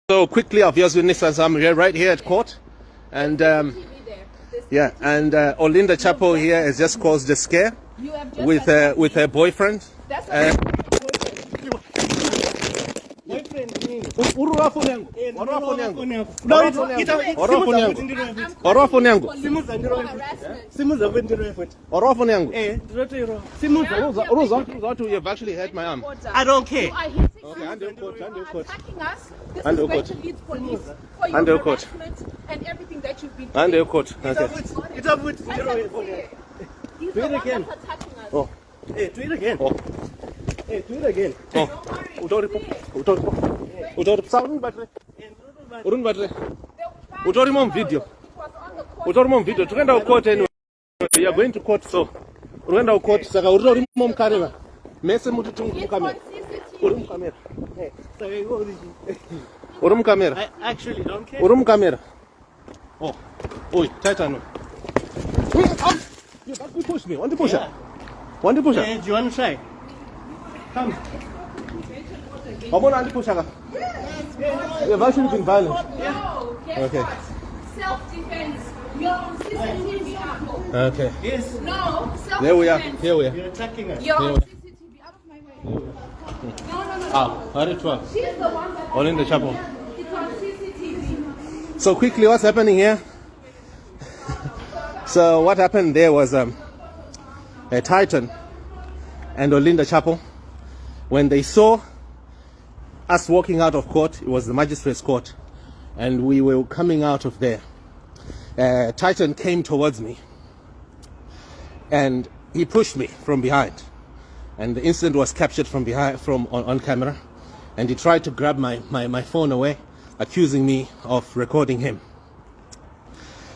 So quickly, obvious witnesses, I'm here right here at court, and Olinda Chapel here has just caused a scare with her boyfriend. You've actually hurt my arm. I don't care. Okay, under court. Attacking us. This is going to lead police for your harassment and everything that you've been doing. Under court. Okay. He's the one that's attacking us. Oh. Hey, do it again. Oh. Hey, do it again. Oh. Video. You are going to court, so we're going to court. I actually don't care. Oh, Titan. You push me. Want to push her? Want to push her? Hey, do you want to try? Come. You've actually been violent. No, guess Okay. what? Self-defense. You're on CCTV. Okay. Yes. No, self-defense. Here we are. You're attacking us. You're on CCTV. Out of my way. No. She's She's the one that Olinda Chapel. it's on CCTV. So quickly, what's happening here? So what happened there was a Titan and Olinda Chapel, when they saw us walking out of court, it was the magistrate's court, and we were coming out of there. Titan came towards me and he pushed me from behind, and the incident was captured from behind, on camera, and he tried to grab my phone away, accusing me of recording him.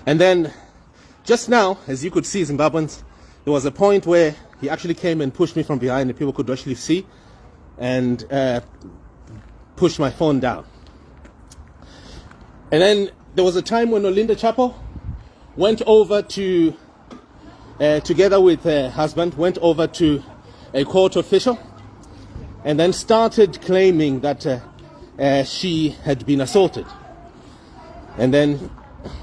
And then just now, as you could see, Zimbabweans, there was a point where he actually came and pushed me from behind, and people could actually see, and pushed my phone down. And then there was a time when Olinda Chapel went over to, together with her husband, went over to a court official and then started claiming that she had been assaulted. And then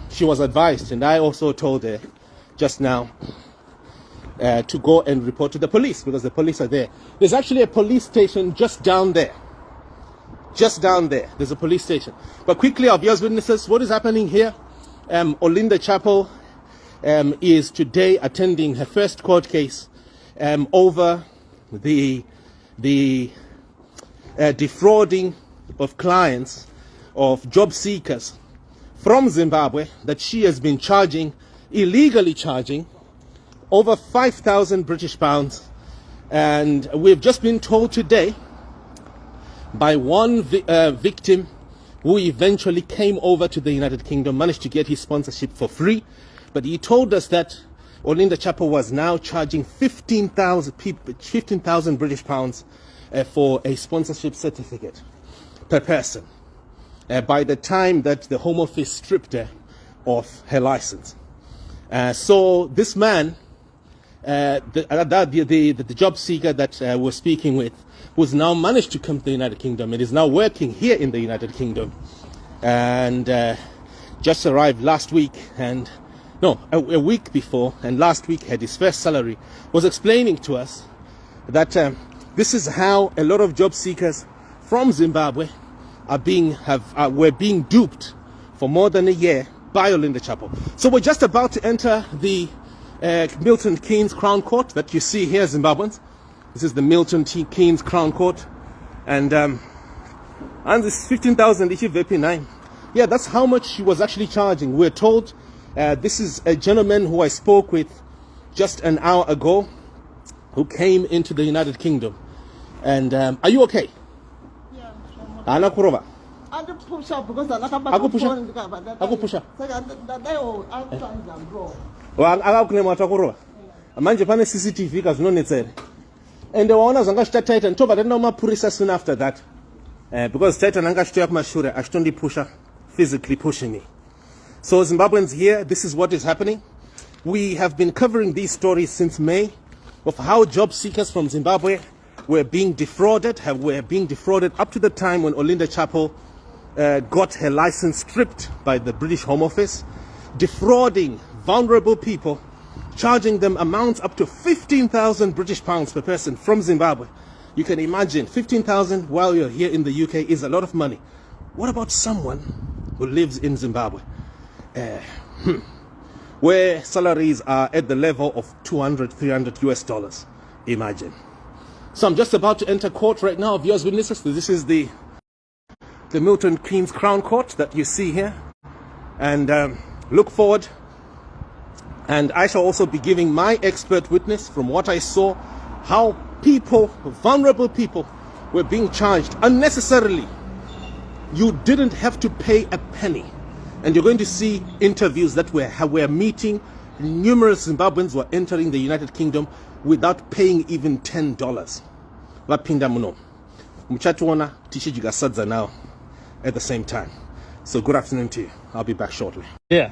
she was advised, and I also told her just now, to go and report to the police, because the police are there. There's actually a police station just down there. Just down there, there's a police station. But quickly, obvious witnesses, what is happening here? Olinda Chapel is today attending her first court case over the defrauding of clients, of job seekers from Zimbabwe, that she has been illegally charging over 5,000 British pounds. And we've just been told today by one victim who eventually came over to the United Kingdom, managed to get his sponsorship for free, but he told us that Olinda Chapel was now charging 15,000 British pounds for a sponsorship certificate per person, by the time that the Home Office stripped her of her license. So this man, the job seeker that we're speaking with, who's now managed to come to the United Kingdom and is now working here in the United Kingdom, and just arrived last week, and a week before, and last week had his first salary, was explaining to us that this is how a lot of job seekers from Zimbabwe were being duped for more than a year by Olinda Chapel. So we're just about to enter the Milton Keynes Crown Court that you see here, Zimbabweans. This is the Milton Keynes Crown Court, and this 15,000 ishi VP9. Yeah, that's how much she was actually charging. We're told this is a gentleman who I spoke with just an hour ago, who came into the United Kingdom. And are you okay? Yeah. Ana kurova. I push up because I Push up. Manje pane CCTV kazvinonetsera. And waona zvanga zvita Titan tobva tenda mapurisa soon after that, because Titan anga achitoya kumashure achitondipusha, physically pushing me. So Zimbabweans here, this is what is happening. We have been covering these stories since May of how job seekers from Zimbabwe were being defrauded up to the time when Olinda Chapel got her license stripped by the British Home Office, defrauding vulnerable people, charging them amounts up to 15,000 British pounds per person from Zimbabwe. You can imagine 15,000 while you're here in the UK is a lot of money. What about someone who lives in Zimbabwe, where salaries are at the level of 200, 300 US dollars? Imagine. So I'm just about to enter court right now, viewers, witnesses. This is the Milton Keynes Crown Court that you see here. And look forward. And I shall also be giving my expert witness from what I saw, how people, vulnerable people, were being charged unnecessarily. You didn't have to pay a penny. And you're going to see interviews that were meeting. Numerous Zimbabweans were entering the United Kingdom without paying even $10. Vapinda muno. Muchatuona tichijiga sadza now at the same time. So good afternoon to you. I'll be back shortly. Yeah.